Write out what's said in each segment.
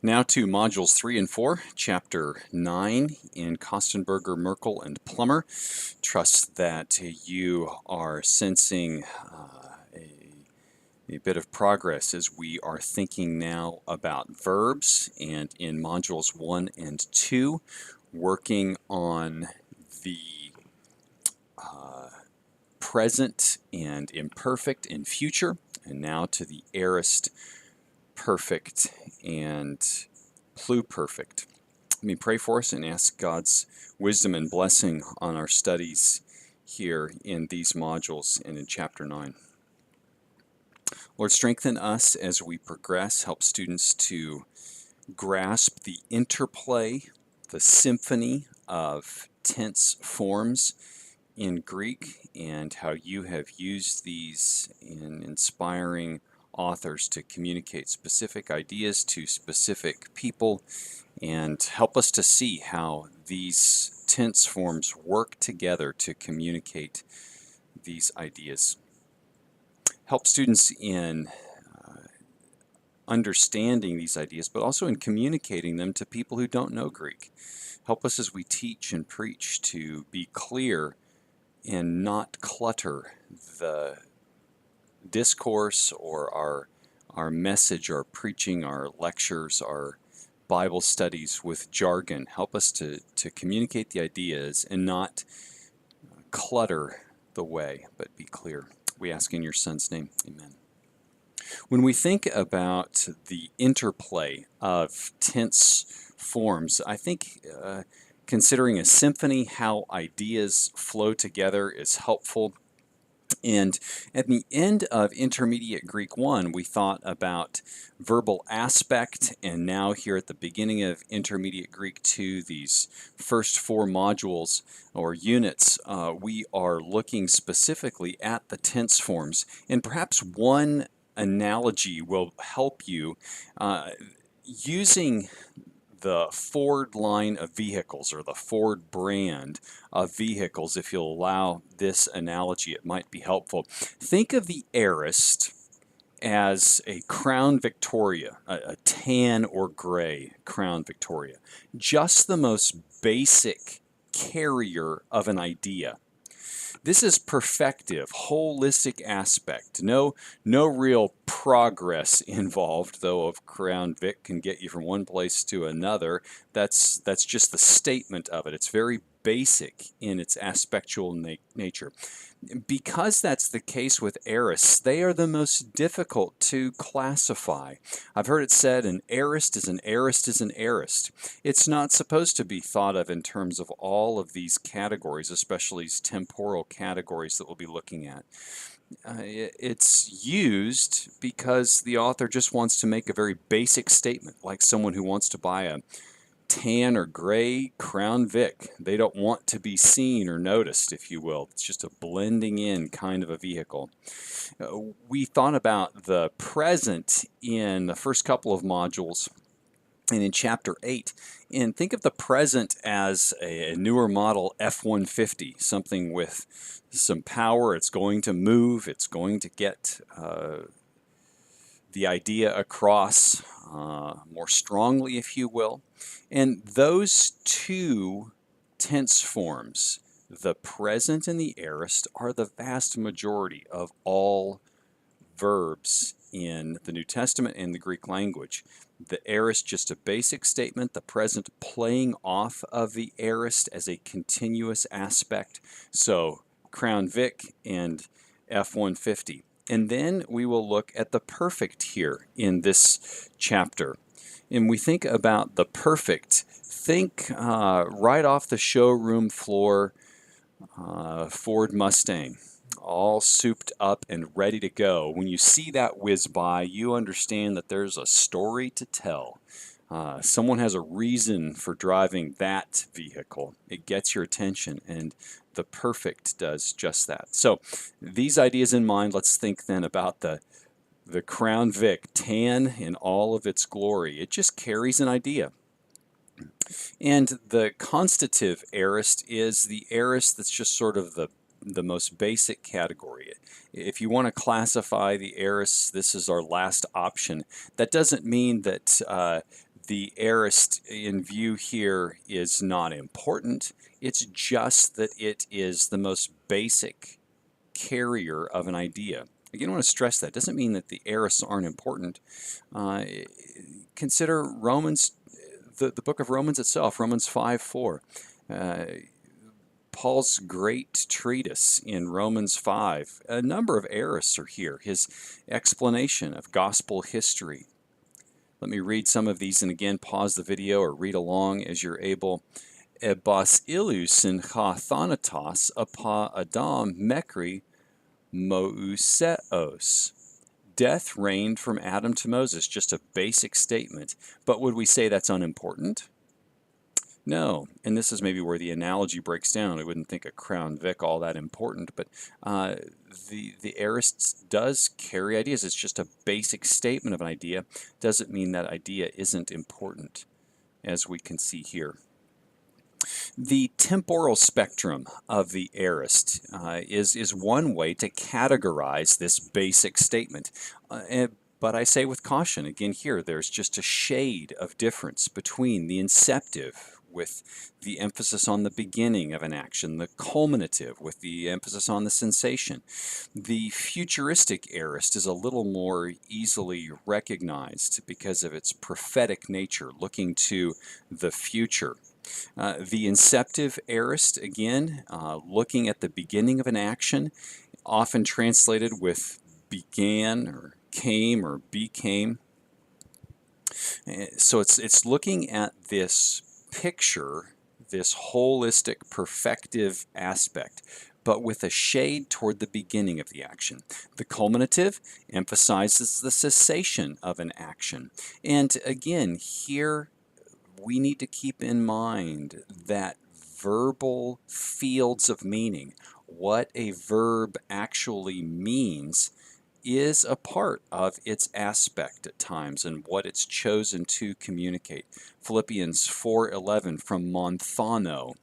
Now to modules 3 and 4, chapter 9 in Kostenberger, Merkel, and Plummer. Trust that you are sensing a bit of progress as we are thinking now about verbs, and in modules 1 and 2, working on the present and imperfect and future, and now to the aorist, perfect, and pluperfect. Let me pray for us and ask God's wisdom and blessing on our studies here in these modules and in chapter 9. Lord, strengthen us as we progress. Help students to grasp the interplay, the symphony of tense forms in Greek, and how you have used these in inspiring authors to communicate specific ideas to specific people, and help us to see how these tense forms work together to communicate these ideas. Help students in understanding these ideas, but also in communicating them to people who don't know Greek. Help us as we teach and preach to be clear and not clutter the discourse or our message, our preaching, our lectures, our Bible studies with jargon. Help us to communicate the ideas and not clutter the way, but be clear. We ask in your Son's name, amen. When we think about the interplay of tense forms, I think considering a symphony, how ideas flow together is helpful. And at the end of Intermediate Greek 1, we thought about verbal aspect, and now here at the beginning of Intermediate Greek 2, these first 4 modules or units, we are looking specifically at the tense forms. And perhaps one analogy will help you using the Ford line of vehicles, or the Ford brand of vehicles. If you'll allow this analogy, it might be helpful. Think of the aorist as a Crown Victoria, a tan or gray Crown Victoria. Just the most basic carrier of an idea. This is perfective, holistic aspect. No real progress involved, though of Crown Vic can get you from one place to another. That's just the statement of it. It's very basic in its aspectual nature. Because that's the case with aorists, they are the most difficult to classify. I've heard it said an aorist is an aorist is an aorist. It's not supposed to be thought of in terms of all of these categories, especially these temporal categories that we'll be looking at. It's used because the author just wants to make a very basic statement, like someone who wants to buy a tan or gray Crown Vic. They don't want to be seen or noticed, if you will. It's just a blending in kind of a vehicle. We thought about the present in the first couple of modules and in chapter 8, and think of the present as a newer model F-150, something with some power. It's going to move, it's going to get the idea across more strongly, if you will. And those two tense forms, the present and the aorist, are the vast majority of all verbs in the New Testament and the Greek language. The aorist, just a basic statement, the present playing off of the aorist as a continuous aspect. So Crown Vic and F-150. And then we will look at the perfect here in this chapter. And we think about the perfect. Think right off the showroom floor, Ford Mustang, all souped up and ready to go. When you see that whiz by, you understand that there's a story to tell. Someone has a reason for driving that vehicle. It gets your attention, and the perfect does just that. So these ideas in mind, let's think then about the Crown Vic, tan in all of its glory. It just carries an idea. And the constative aorist is the aorist that's just sort of the most basic category. If you want to classify the aorists, this is our last option. That doesn't mean that The aorist in view here is not important. It's just that it is the most basic carrier of an idea. Again, I want to stress that. Doesn't mean that the aorists aren't important. Consider Romans, the book of Romans itself, Romans 5:4. Paul's great treatise in Romans 5. A number of aorists are here. His explanation of gospel history. Let me read some of these, and again, pause the video or read along as you're able. Ebas ilusin ha thanatos apa Adam mekri Mouseos. Death reigned from Adam to Moses, just a basic statement. But would we say that's unimportant? No, and this is maybe where the analogy breaks down. I wouldn't think a Crown Vic all that important, but the aorist does carry ideas. It's just a basic statement of an idea. Doesn't mean that idea isn't important, as we can see here. The temporal spectrum of the aorist is one way to categorize this basic statement. But I say with caution, again here, there's just a shade of difference between the inceptive, with the emphasis on the beginning of an action, the culminative with the emphasis on the sensation. The futuristic aorist is a little more easily recognized because of its prophetic nature, looking to the future. The inceptive aorist, again, looking at the beginning of an action, often translated with began or came or became. So it's looking at this picture, this holistic, perfective aspect, but with a shade toward the beginning of the action. The culminative emphasizes the cessation of an action. And again, here we need to keep in mind that verbal fields of meaning, what a verb actually means, is a part of its aspect at times and what it's chosen to communicate. Philippians 4:11 from Monthano.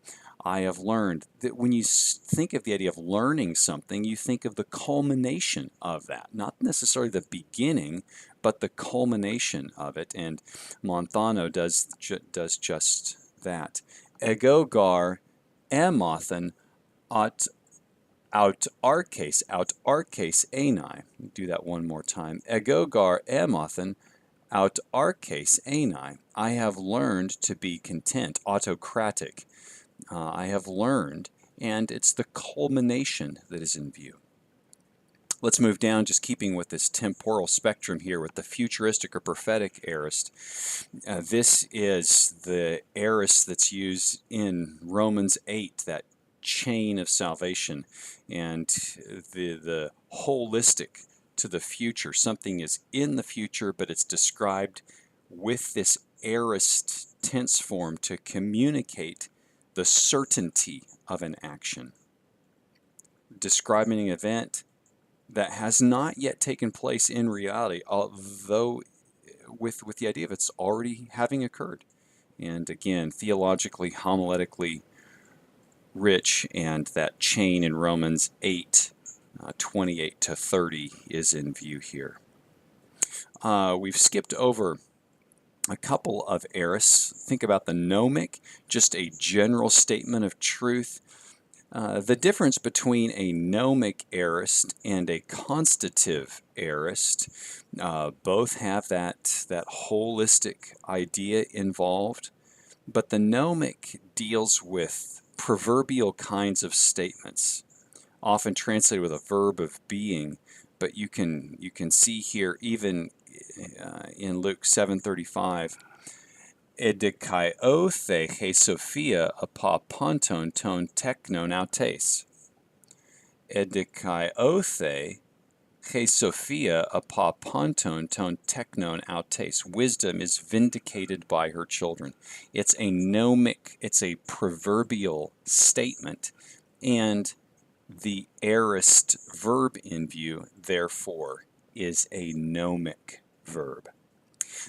I have learned that when you think of the idea of learning something, you think of the culmination of that, not necessarily the beginning, but the culmination of it. And Monthano does just that. Ego gar emothen out arches enai. Do that one more time. Ego gar emothen out arches enai. I have learned to be content, autocratic. I have learned, and it's the culmination that is in view. Let's move down, just keeping with this temporal spectrum here with the futuristic or prophetic aorist. This is the aorist that's used in Romans 8, that chain of salvation, and the holistic to the future. Something is in the future, but it's described with this aorist tense form to communicate the certainty of an action. Describing an event that has not yet taken place in reality, although with the idea of it's already having occurred. And again, theologically, homiletically rich, and that chain in Romans 8, 28 to 30 is in view here. We've skipped over a couple of aorists. Think about the gnomic, just a general statement of truth. The difference between a gnomic aorist and a constative aorist, both have that holistic idea involved, but the gnomic deals with proverbial kinds of statements, often translated with a verb of being, but you can see here even in Luke 7:35, edikaiothē he Sophia apa ponton ton teknon autes. Edikaiothē he Sophia apa ponton ton teknon autes. Wisdom is vindicated by her children. It's a gnomic, it's a proverbial statement, and the aorist verb in view, therefore, is a gnomic verb.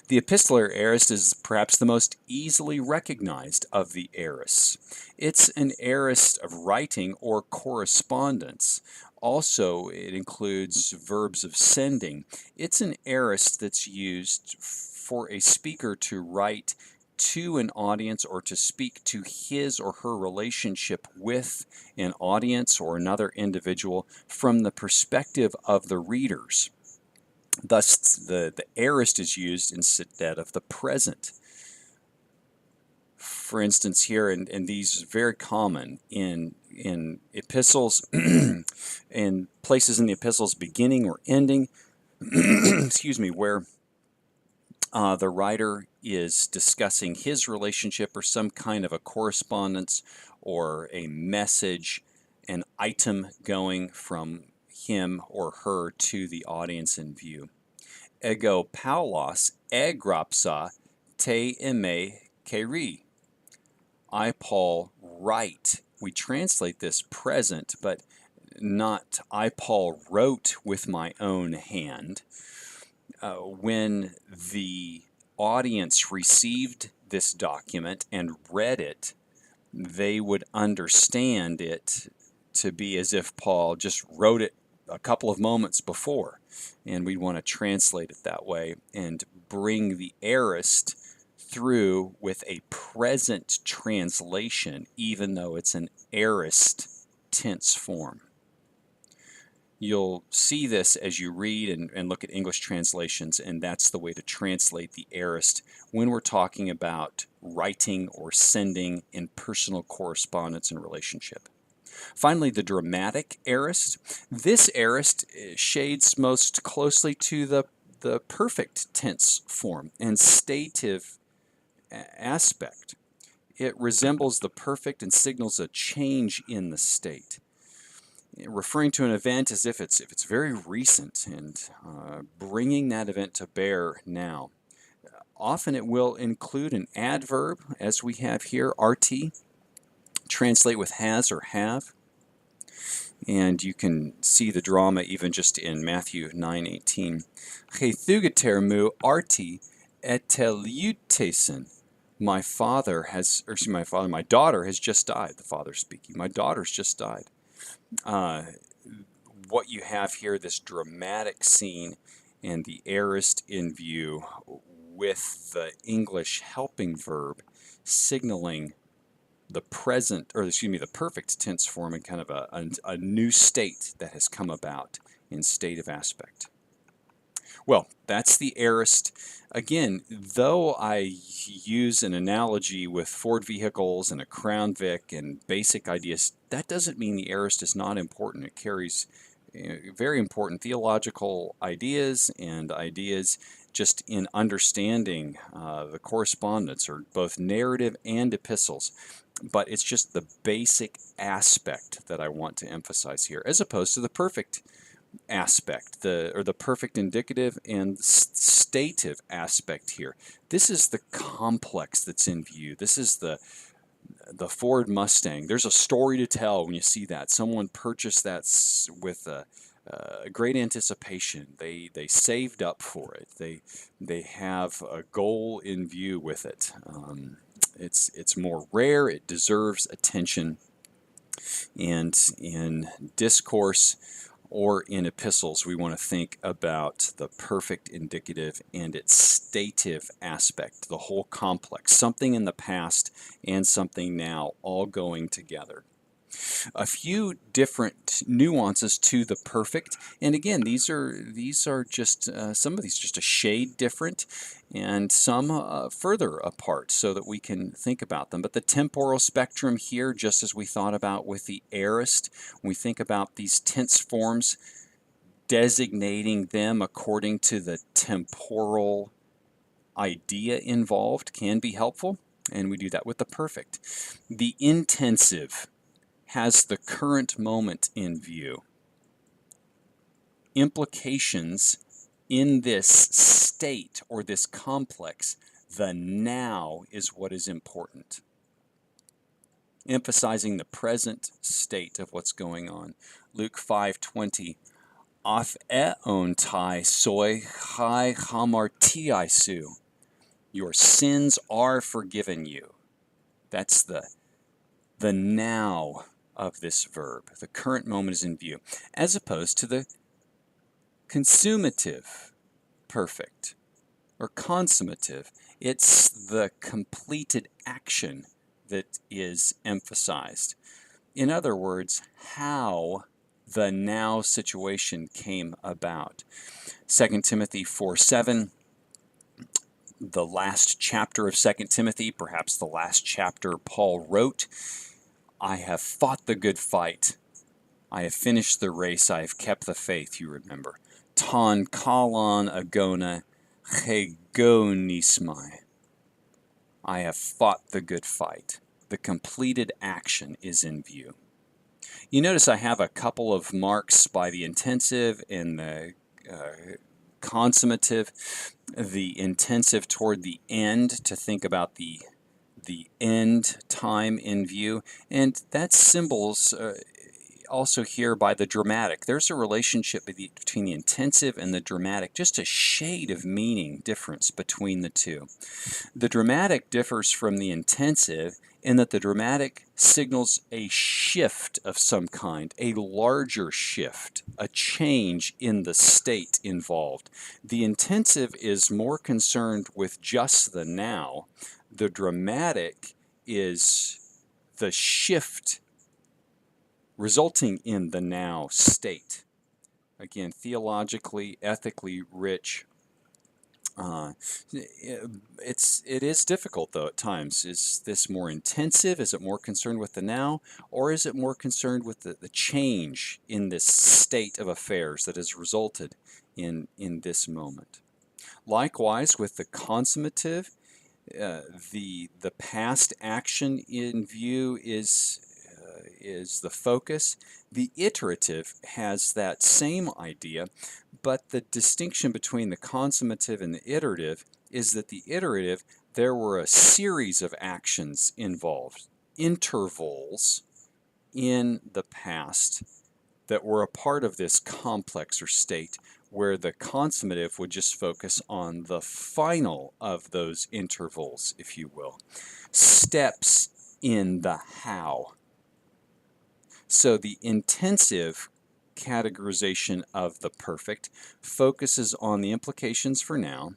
The epistolary aorist is perhaps the most easily recognized of the aorists. It's an aorist of writing or correspondence. Also, it includes verbs of sending. It's an aorist that's used for a speaker to write to an audience or to speak to his or her relationship with an audience or another individual from the perspective of the readers. Thus, the aorist is used instead of the present. For instance, here, and these are very common in epistles, in places in the epistles beginning or ending, excuse me, where the writer is discussing his relationship or some kind of a correspondence or a message, an item going from him or her to the audience in view. Ego Paulos egropsa te eme keri. I, Paul, write. We translate this present, but not I, Paul, wrote with my own hand. When the audience received this document and read it, they would understand it to be as if Paul just wrote it a couple of moments before. And we want to translate it that way and bring the aorist through with a present translation, even though it's an aorist tense form. You'll see this as you read and look at English translations, and that's the way to translate the aorist when we're talking about writing or sending in personal correspondence and relationship. Finally, the dramatic aorist. This aorist shades most closely to the perfect tense form and stative aspect. It resembles the perfect and signals a change in the state, referring to an event as if it's very recent and bringing that event to bear now. Often it will include an adverb, as we have here, rt, translate with has or have. And you can see the drama even just in Matthew 9:18. He thugatermu arti eteliutesen. My daughter has just died. The father speaking. My daughter's just died. What you have here, this dramatic scene, and the aorist in view, with the English helping verb signaling the present, or excuse me, the perfect tense form in kind of a new state that has come about in stative aspect. Well, that's the aorist. Again, though I use an analogy with Ford vehicles and a Crown Vic and basic ideas, that doesn't mean the aorist is not important. It carries very important theological ideas and ideas just in understanding the correspondence, or both narrative and epistles. But it's just the basic aspect that I want to emphasize here, as opposed to the perfect aspect, the perfect indicative and stative aspect here. This is the complex that's in view. This is the Ford Mustang. There's a story to tell when you see that. Someone purchased that with a great anticipation. They saved up for it. They have a goal in view with it. It's more rare. It deserves attention. And in discourse or in epistles, we want to think about the perfect indicative and its stative aspect, the whole complex, something in the past and something now, all going together. A few different nuances to the perfect, and again, these are just some of these just a shade different, and some further apart, so that we can think about them. But the temporal spectrum here, just as we thought about with the aorist, when we think about these tense forms, designating them according to the temporal idea involved can be helpful, and we do that with the perfect. The intensive has the current moment in view. Implications in this state or this complex, the now is what is important. Emphasizing the present state of what's going on. Luke 5:20, Af eon tai soi hai hamartiaisu. Your sins are forgiven you. That's the now of this verb. The current moment is in view, as opposed to the consumative perfect. or consummative. It's the completed action that is emphasized. In other words, how the now situation came about. 2 Timothy 4:7, the last chapter of 2 Timothy, perhaps the last chapter Paul wrote, I have fought the good fight. I have finished the race. I have kept the faith, you remember. Ton kalon agona hegonismai. I have fought the good fight. The completed action is in view. You notice I have a couple of marks by the intensive and the consummative. The intensive toward the end to think about the end time in view, and that's symbols also here by the dramatic. There's a relationship between the intensive and the dramatic, just a shade of meaning difference between the two. The dramatic differs from the intensive in that the dramatic signals a shift of some kind, a larger shift, a change in the state involved. The intensive is more concerned with just the now. The dramatic is the shift resulting in the now state. Again, theologically, ethically rich. It is difficult though at times. Is this more intensive? Is it more concerned with the now? Or is it more concerned with the change in this state of affairs that has resulted in this moment? Likewise, with the consummative, the past action in view is the focus. The iterative has that same idea, but the distinction between the consummative and the iterative is that the iterative, there were a series of actions involved, intervals in the past that were a part of this complex or state, where the consummative would just focus on the final of those intervals, if you will. Steps in the how. So the intensive categorization of the perfect focuses on the implications for now.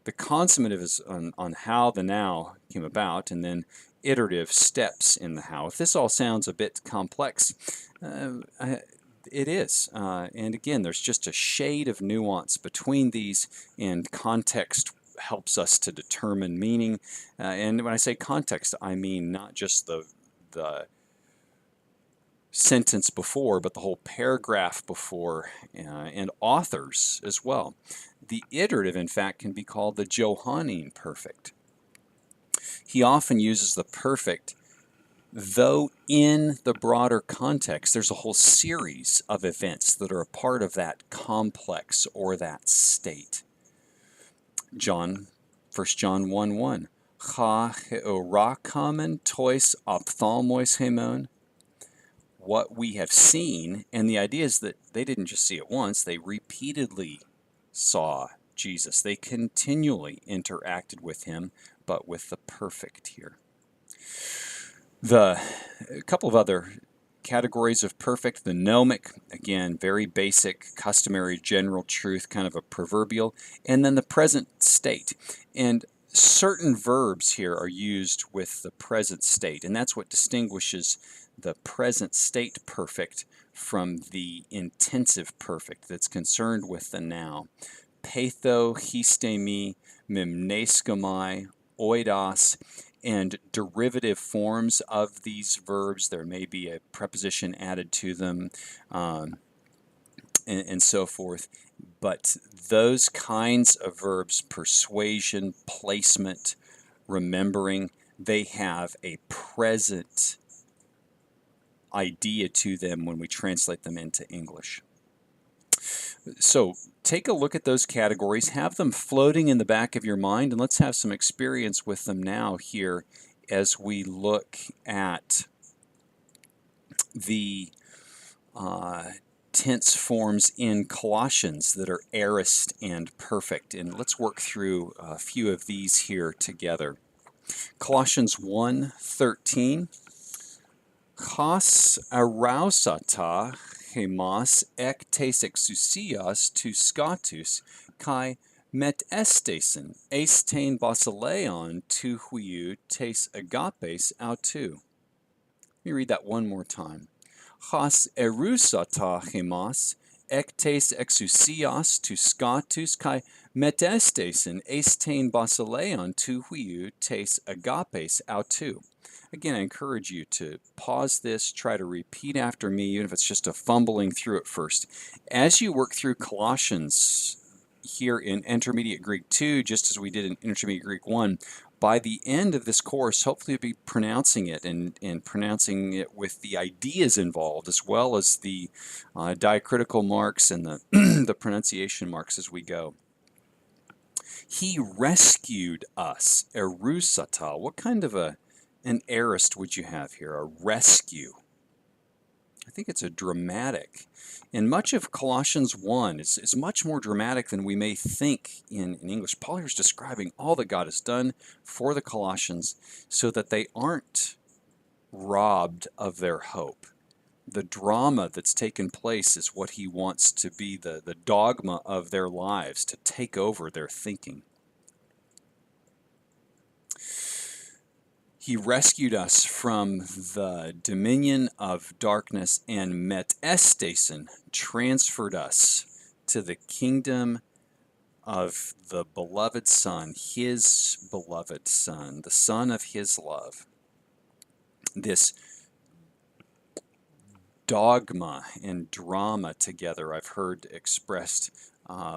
The consummative is on how the now came about, and then iterative steps in the how. If this all sounds a bit complex, it is. And again, there's just a shade of nuance between these, and context helps us to determine meaning. And when I say context, I mean not just the sentence before, but the whole paragraph before, and authors as well. The iterative, in fact, can be called the Johannine perfect. He often uses the perfect, though in the broader context, there's a whole series of events that are a part of that complex or that state. 1 John 1:1. Ha heorakamen tois ophthalmois hemon. What we have seen, and the idea is that they didn't just see it once, they repeatedly saw Jesus. They continually interacted with him, but with the perfect here. A couple of other categories of perfect, the gnomic, again, very basic, customary, general truth, kind of a proverbial, and then the present state. And certain verbs here are used with the present state, and that's what distinguishes the present state perfect from the intensive perfect that's concerned with the now. Patho, histemi, mimneskomai, oidos, and derivative forms of these verbs. There may be a preposition added to them, and so forth. But those kinds of verbs, persuasion, placement, remembering, they have a present idea to them when we translate them into English. So take a look at those categories, have them floating in the back of your mind, and let's have some experience with them now here as we look at the tense forms in Colossians that are aorist and perfect. And let's work through a few of these here together. Colossians 1:13. Chas arausata hemas ek tes exousias tu scatus kai Met estesin, estein basileon tu huiu tes agapes autu. Let me read that one more time. Has erusata hemas, ectes exousias tu scatus kai metestesin estein basileon tu huiu tes agapes autu. Again, I encourage you to pause this, try to repeat after me, even if it's just a fumbling through it first. As you work through Colossians here in Intermediate Greek 2, just as we did in Intermediate Greek 1, by the end of this course, hopefully you'll be pronouncing it and pronouncing it with the ideas involved, as well as the diacritical marks and the, the pronunciation marks as we go. He rescued us, erusata. What kind of an aorist would you have here? A rescue. I think it's a dramatic. And much of Colossians 1 is much more dramatic than we may think in English. Paul here is describing all that God has done for the Colossians so that they aren't robbed of their hope. The drama that's taken place is what he wants to be the dogma of their lives, to take over their thinking. He rescued us from the dominion of darkness and metestesin, transferred us to the kingdom of the beloved Son, his beloved Son, the Son of his love. This dogma and drama together I've heard expressed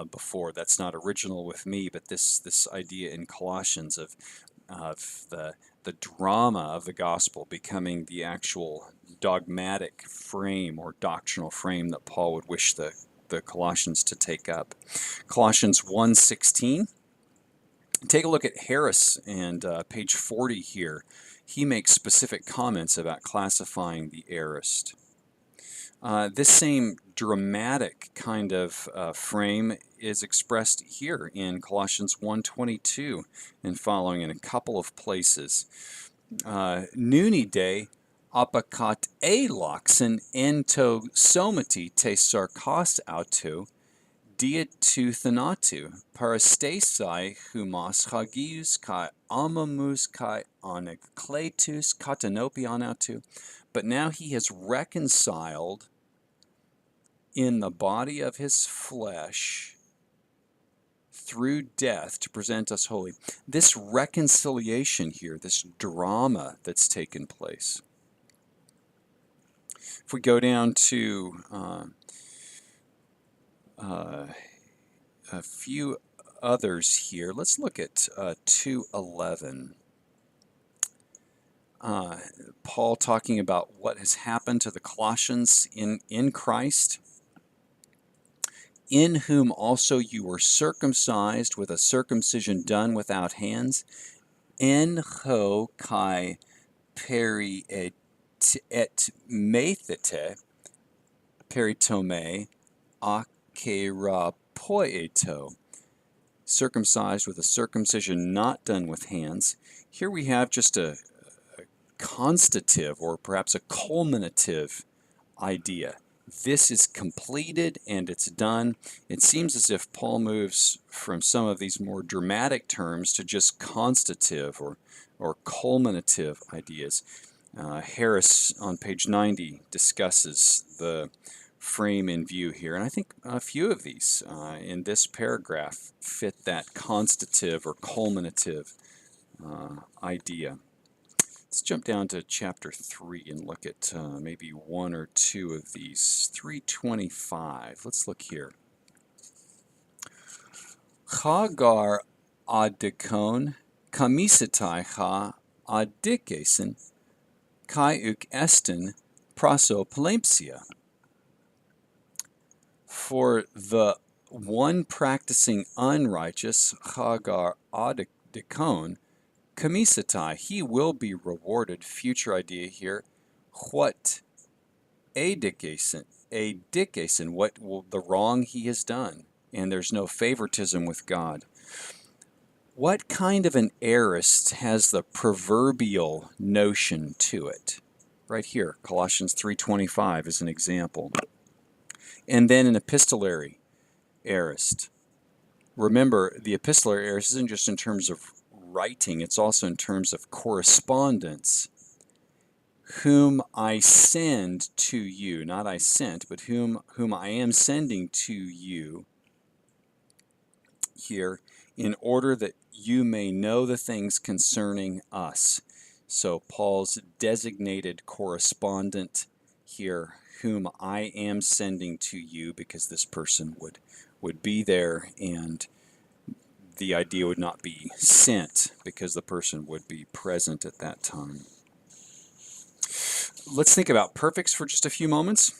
before. That's not original with me, but this idea in Colossians of the drama of the gospel becoming the actual dogmatic frame or doctrinal frame that Paul would wish the Colossians to take up. Colossians 1:16. Take a look at Harris and page 40 here. He makes specific comments about classifying the aorist. This same dramatic kind of frame is expressed here in Colossians 1:22 and following in a couple of places. Nuni de apakat elaxen ento somati te sarkos auto diatu thanatu parastesai humas hagius kai amamus kai anekletus katanopion auto. But now he has reconciled in the body of his flesh through death to present us holy. This reconciliation here, this drama that's taken place. If we go down to a few others here, let's look at 2:11. Paul talking about what has happened to the Colossians in Christ, in whom also you were circumcised with a circumcision done without hands, en ho kai peri et methete peritome akerapoeto, circumcised with a circumcision not done with hands. Here we have just a constative or perhaps a culminative idea. This is completed and it's done. It seems as if Paul moves from some of these more dramatic terms to just constative or culminative ideas. Harris on page 90 discusses the frame in view here, and I think a few of these in this paragraph fit that constative or culminative idea. Let's jump down to chapter 3 and look at maybe one or two of these. 3:25. Let's look here. Chagar adikon kamisitai ha adikesen kai uk esten prosopalempsia. For the one practicing unrighteous, Chagar adikon kamisatai, he will be rewarded. Future idea here. What adikesen, what will the wrong he has done, and there's no favoritism with God. What kind of an aorist has the proverbial notion to it? Right here, Colossians 3:25 is an example. And then an epistolary aorist. Remember, the epistolary aorist isn't just in terms of writing, it's also in terms of correspondence. Whom I send to you, not I sent, but whom I am sending to you here, in order that you may know the things concerning us. So Paul's designated correspondent here, whom I am sending to you, because this person would be there, and the idea would not be sent because the person would be present at that time. Let's think about perfects for just a few moments.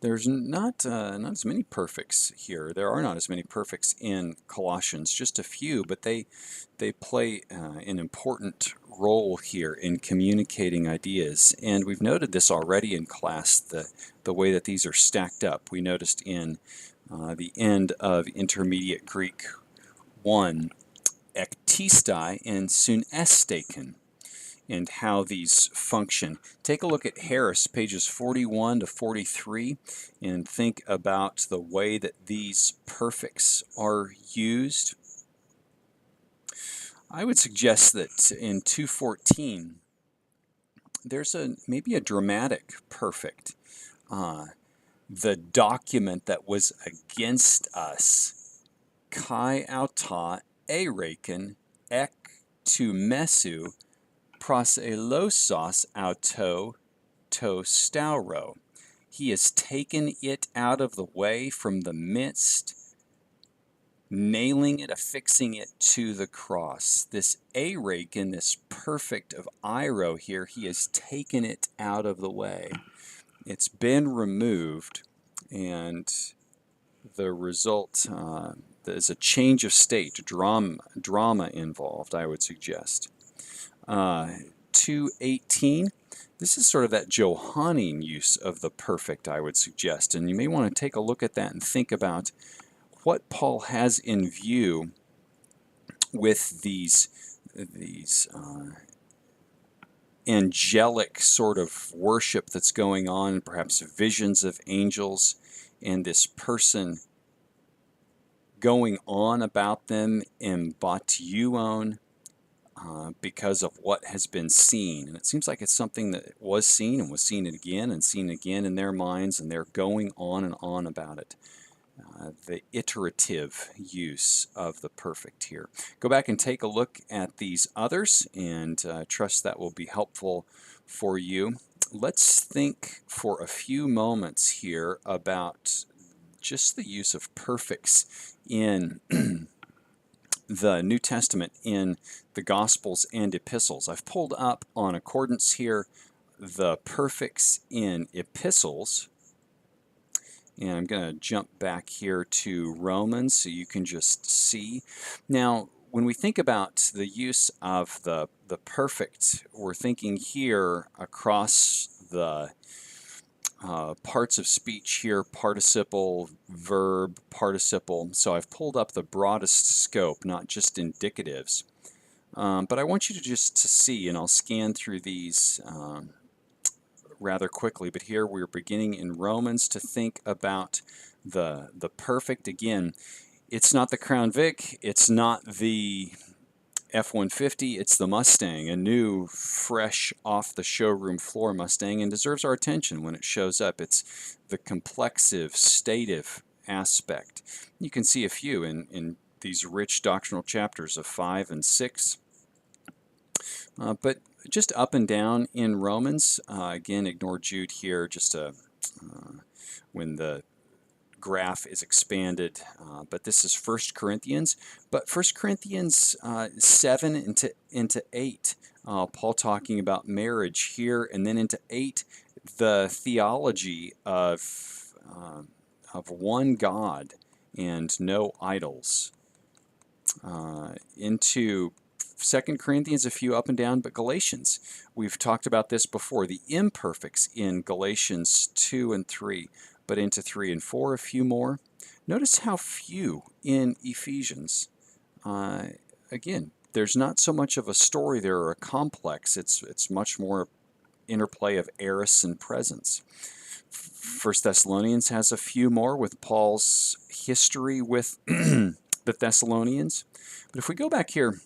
There's not as many perfects here. There are not as many perfects in Colossians, just a few, but they play an important role here in communicating ideas. And we've noted this already in class, the way that these are stacked up. We noticed in the end of Intermediate Greek 1, ektistai and sunestaken, and how these function. Take a look at Harris, pages 41 to 43, and think about the way that these perfects are used. I would suggest that in 214, there's maybe a dramatic perfect. The document that was against us, kai auta eraken ek to mesu, proselosos auto to stauro. He has taken it out of the way from the midst, nailing it, affixing it to the cross. This eraken, this perfect of iro here, he has taken it out of the way. It's been removed, and the result is a change of state, drama involved, I would suggest. 218, this is sort of that Johannine use of the perfect, I would suggest, and you may want to take a look at that and think about what Paul has in view with these angelic sort of worship that's going on, perhaps visions of angels, and this person going on about them in batuon, because of what has been seen. And it seems like it's something that was seen and was seen again and seen again in their minds, and they're going on and on about it. The iterative use of the perfect here. Go back and take a look at these others, and trust that will be helpful for you. Let's think for a few moments here about just the use of perfects in the New Testament, in the Gospels and Epistles. I've pulled up on accordance here the perfects in epistles, and I'm going to jump back here to Romans so you can just see. Now, when we think about the use of the perfect, we're thinking here across the parts of speech here, participle, verb, participle. So I've pulled up the broadest scope, not just indicatives. But I want you to just to see, and I'll scan through these rather quickly, but here we're beginning in Romans to think about the perfect. Again, it's not the Crown Vic, it's not the F-150, it's the Mustang, a new, fresh, off the showroom floor Mustang, and deserves our attention when it shows up. It's the complexive, stative aspect. You can see a few in these rich doctrinal chapters of 5 and 6. But just up and down in Romans, again, ignore Jude here, just when the graph is expanded, but this is 1 Corinthians. But 1 Corinthians 7 into 8, Paul talking about marriage here, and then into 8, the theology of one God and no idols. Into 2 Corinthians, a few up and down, but Galatians, we've talked about this before, the imperfects in Galatians 2 and 3, but into 3 and 4, a few more. Notice how few in Ephesians. Again, there's not so much of a story there or a complex. It's much more interplay of aorist and presence. First Thessalonians has a few more with Paul's history with the Thessalonians. But if we go back here,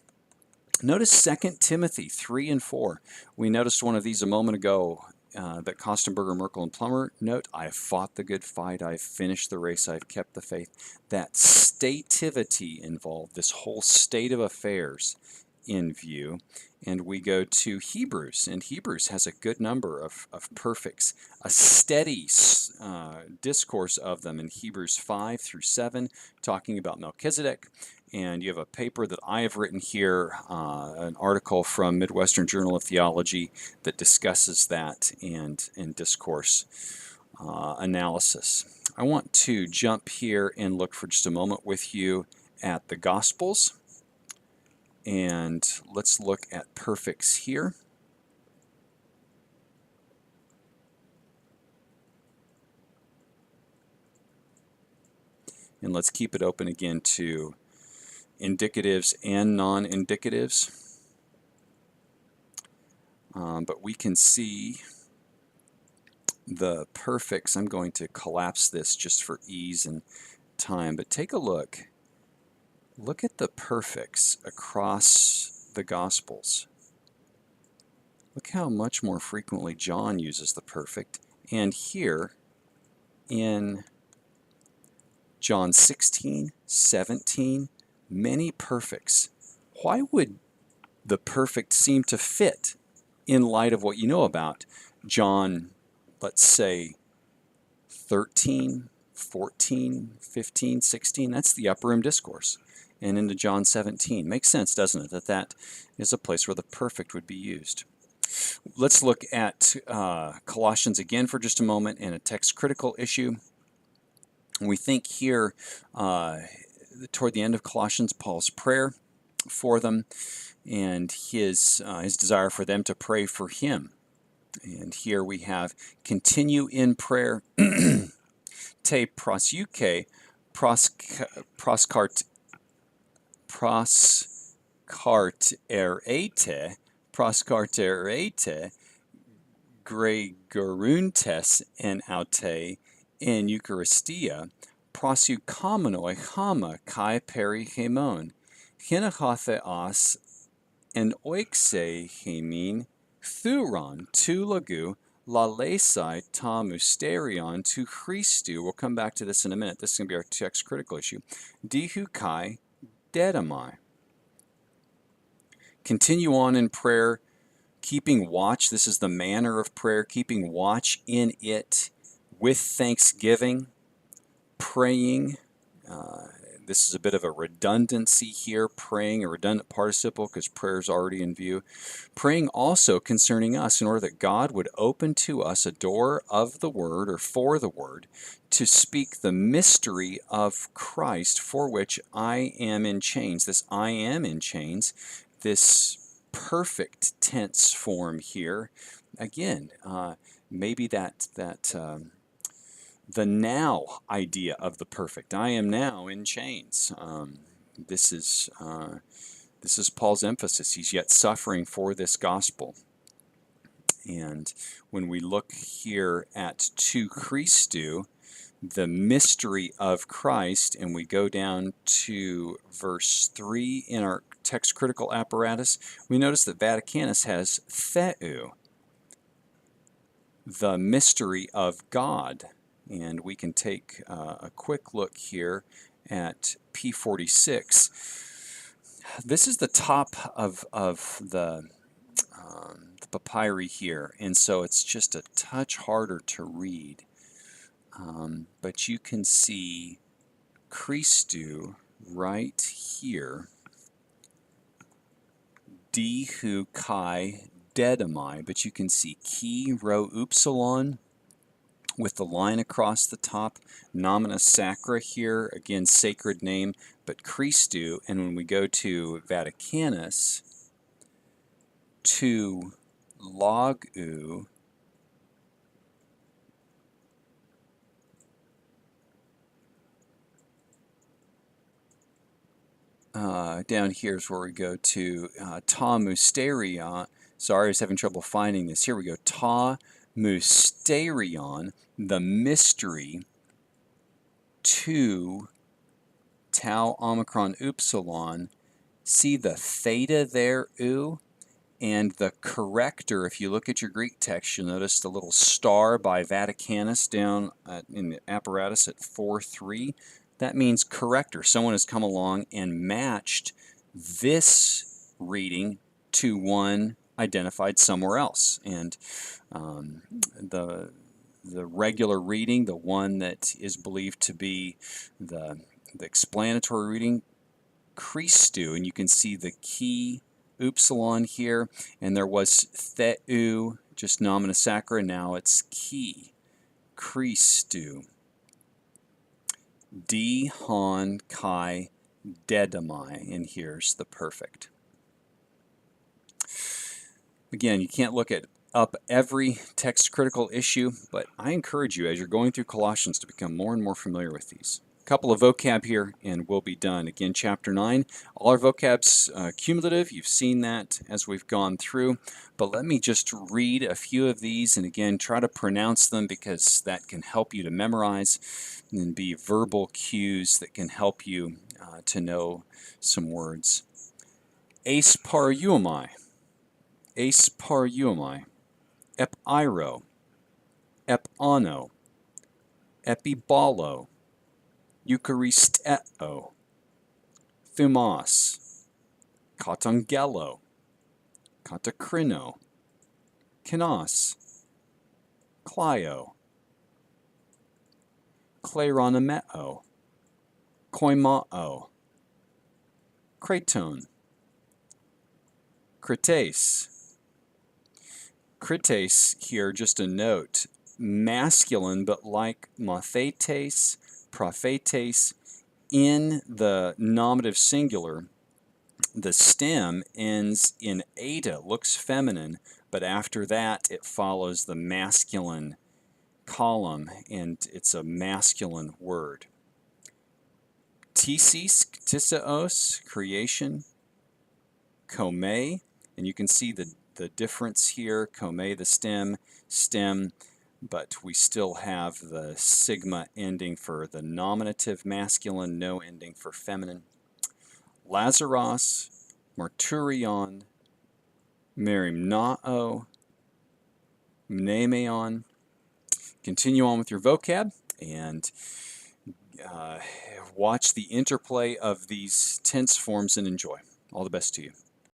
notice 2 Timothy 3 and 4. We noticed one of these a moment ago that Kostenberger, Merkel, and Plummer note, I have fought the good fight, I have finished the race, I have kept the faith. That stativity involved, this whole state of affairs in view. And we go to Hebrews, and Hebrews has a good number of perfects, a steady discourse of them in Hebrews 5 through 7, talking about Melchizedek. And you have a paper that I have written here, an article from Midwestern Journal of Theology that discusses that and discourse analysis. I want to jump here and look for just a moment with you at the Gospels. And let's look at perfects here. And let's keep it open again to indicatives and non-indicatives. But we can see the perfects. I'm going to collapse this just for ease and time, but take a look. Look at the perfects across the Gospels. Look how much more frequently John uses the perfect. And here in John 16, 17, many perfects. Why would the perfect seem to fit in light of what you know about John, let's say, 13, 14, 15, 16? That's the upper room discourse. And into John 17. Makes sense, doesn't it, that that is a place where the perfect would be used. Let's look at Colossians again for just a moment and a text critical issue. We think here toward the end of Colossians, Paul's prayer for them and his desire for them to pray for him. And here we have continue in prayer, te proseuche, proscarterete, gregoruntes en aute en Eucharistia, proseukomenoi hama kai perihemon, hinahotheos en oixe hemin, thuron tu lagu, lalesai ta mysterion tu Christu. We'll come back to this in a minute. This is going to be our text critical issue. Dihu kai dedamai. Continue on in prayer, keeping watch. This is the manner of prayer, keeping watch in it with thanksgiving, praying. This is a bit of a redundancy here, praying, a redundant participle because prayer is already in view. Praying also concerning us in order that God would open to us a door of the Word or for the Word to speak the mystery of Christ for which I am in chains. This I am in chains, this perfect tense form here. Again, maybe that the now idea of the perfect. I am now in chains. This is Paul's emphasis. He's yet suffering for this gospel. And when we look here at tu Christu, the mystery of Christ, and we go down to verse 3 in our text critical apparatus, we notice that Vaticanus has theou, the mystery of God. And we can take a quick look here at P46. This is the top of the papyri here, and so it's just a touch harder to read. But you can see Christu right here. Dihu kai dedamai, but you can see chi rho upsilon with the line across the top, nomina sacra here, again sacred name, but Christu, and when we go to Vaticanus, tu logu, down here is where we go to ta mysteria. Sorry, I was having trouble finding this. Here we go. Ta mysterion, the mystery, to tau omicron upsilon. See the theta there, oo? And the corrector, if you look at your Greek text, you'll notice the little star by Vaticanus down in the apparatus at 4:3. That means corrector. Someone has come along and matched this reading to one identified somewhere else. And the regular reading, the one that is believed to be the explanatory reading, Christou, and you can see the key upsilon here, and there was theu, just nomina sacra, now it's key, Christou. D, hon, kai, dedamai, and here's the perfect. Again, you can't look up every text critical issue, but I encourage you as you're going through Colossians to become more and more familiar with these. A couple of vocab here and we'll be done. Again, chapter 9, all our vocab's cumulative. You've seen that as we've gone through, but let me just read a few of these and again try to pronounce them because that can help you to memorize and be verbal cues that can help you to know some words. Aspareuomai, aspareuomai, epeiro, epano, epibalo, Eucharisteo, thumos, katangelo, katakrino, kinos, kleio, kleronomeo, koimao, kraton, krites. Krites here, just a note, masculine, but like mathetes, prophetes, in the nominative singular, the stem ends in eta, looks feminine, but after that it follows the masculine column, and it's a masculine word. Tisis, tisaos, creation, kome, and you can see the difference here, kome, the stem, but we still have the sigma ending for the nominative masculine, no ending for feminine. Lazaros, marturion, merimnao, mnemeon. Continue on with your vocab and watch the interplay of these tense forms and enjoy. All the best to you.